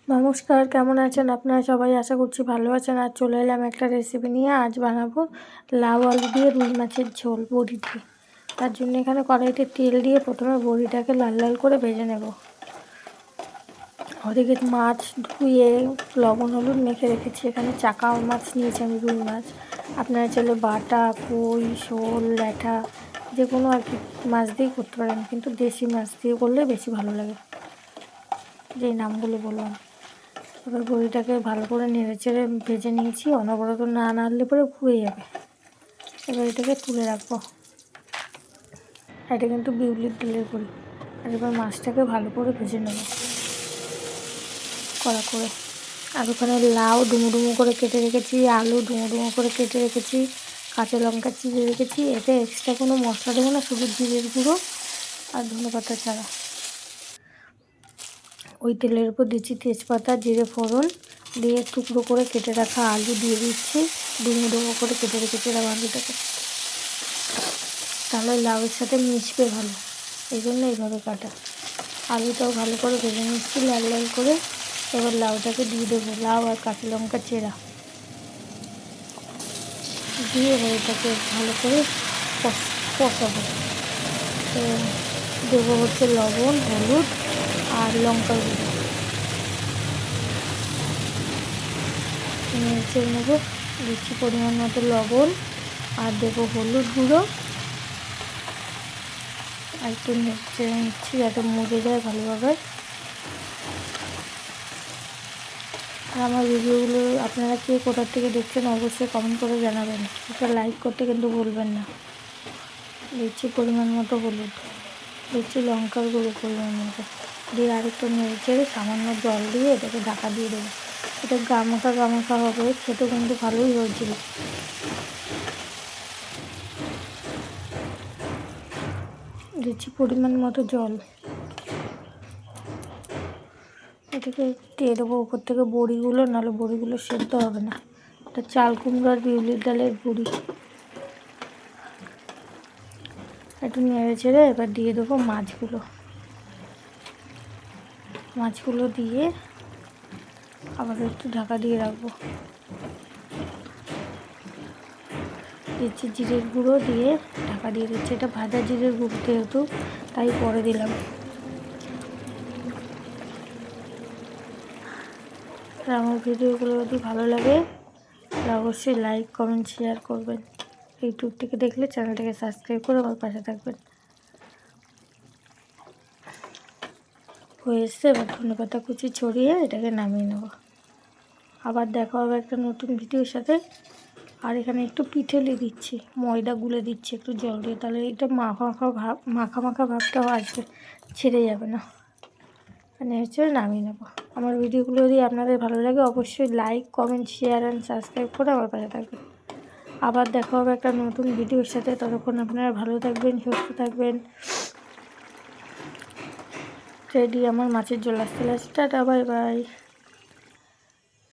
নমস্কার, কেমন আছেন আপনারা সবাই? আশা করছি ভালো আছেন। আজ চলে এলাম একটা রেসিপি নিয়ে। আজ বানাবো লাউ আলু দিয়ে রুই মাছের ঝোল বড়ি দিয়ে। তার জন্য এখানে কড়াইতে তেল দিয়ে প্রথমে বড়িটাকে লাল লাল করে ভেজে নেব। ওদিকে মাছ ধুয়ে লবণ হলুদ মেখে রেখেছি। এখানে চাকা মাছ নিয়েছি আমি, রুই মাছ। আপনারা চাইলে বাটা, কই, শোল, ল্যাঠা যে কোনো আর কি মাছ দিয়েই করতে পারেন, কিন্তু দেশি মাছ দিয়ে করলে বেশি ভালো লাগে, যেই নামগুলো বললাম। এবার বড়িটাকে ভালো করে নেড়েচেড়ে ভেজে নিয়েছি। অনবরত না নাড়লে পরে পুড়ে যাবে। এবার এটাকে তুলে রাখবো। এটা কিন্তু বিউলির ডালের বড়ি। আর এবার মাছটাকে ভালো করে ভেজে নেব কড়া করে। আর ওখানে লাউ ডুমো ডুমো করে কেটে রেখেছি, আলু ডুমো ডুমো করে কেটে রেখেছি, কাঁচা লঙ্কা চিড়ে রেখেছি। এতে এক্সট্রা কোনো মশলা দেবো না, শুধু জিরের গুঁড়ো আর ধনেপাতা ছাড়া। ওই তেলের উপর দিচ্ছি তেজপাতা, জিরে ফোড়ন দিয়ে টুকরো করে কেটে রাখা আলু দিয়ে দিচ্ছি। ডুমো ডুমো করে কেটে রেখেছিলাম আলুটাকে, তাহলে লাউয়ের সাথে মিশবে ভালো, এই জন্য এইভাবে কাটা। আলুটাও ভালো করে ভেজে নিচ্ছি লাল লাল করে। এবার লাউটাকে দিয়ে দেবো, লাউ আর কাঁচা লঙ্কা চেরা দিয়ে এবার এটাকে ভালো করে কষাবো। দেবো হচ্ছে লবণ, হলুদ আর লঙ্কার গুঁড়ো, নেড়ে নেবো। দিচ্ছি পরিমাণ মতো লবণ আর দেবো হলুদ গুঁড়ো, আর একটু নেড়ে নিচ্ছি যাতে মজে যায় ভালোভাবে। আর আমার ভিডিওগুলো আপনারা কে কোথার থেকে দেখছেন অবশ্যই কমেন্ট করে জানাবেন। একটা লাইক করতে কিন্তু ভুলবেন না। দিচ্ছি পরিমাণ মতো হলুদ, দিচ্ছি লঙ্কার গুঁড়ো পরিমাণ মতো, দিয়ে আরেকটু নেড়ে সামান্য জল দিয়ে এটাকে ঢাকা দিয়ে দেবো। এটা গামাখা হবে, খেতে কিন্তু ভালোই হয়েছিল। দিচ্ছি পরিমাণ মতো জল, এটাকে দিয়ে দেবো উপর থেকে বড়িগুলো, নাহলে বড়িগুলো সেদ্ধ হবে না। এটা চাল কুমড়ো আর বিউলির ডালের বড়ি। একটু নেড়ে এবার দিয়ে দেবো মাছগুলো দিয়ে আবার একটু ঢাকা দিয়ে রাখবো। দিচ্ছি জিরের গুঁড়ো দিয়ে ঢাকা দিয়ে দিচ্ছি। এটা ভাজা জিরের গুঁড়ো যেহেতু, তাই পরে দিলাম। আর আমার ভিডিওগুলো যদি ভালো লাগে তাহলে অবশ্যই লাইক, কমেন্ট, শেয়ার করবেন। ইউটিউব থেকে দেখলে চ্যানেলটাকে সাবস্ক্রাইব করে আমার পাশে থাকবেন। হয়ে এসছে, এবার ধনেপাতা কুচি ছড়িয়ে এটাকে নামিয়ে নেব। আবার দেখা হবে একটা নতুন ভিডিওর সাথে। আর এখানে একটু পিঠেলি দিচ্ছি, ময়দা গুলে দিচ্ছি একটু জল দিয়ে, তাহলে এটা মাখা মাখা ভাবটাও আসবে, ছেড়ে যাবে না। মানে হচ্ছে নামিয়ে নেব। আমার ভিডিওগুলো যদি আপনাদের ভালো লাগে অবশ্যই like, comment, share and subscribe করে আমার পাশে থাকবেন। আবার দেখা হবে একটা নতুন ভিডিওর সাথে। ততক্ষণ আপনারা ভালো থাকবেন, সুস্থ থাকবেন। রেডি আমার মাছের ঝোল আসতে। Tata, bye bye.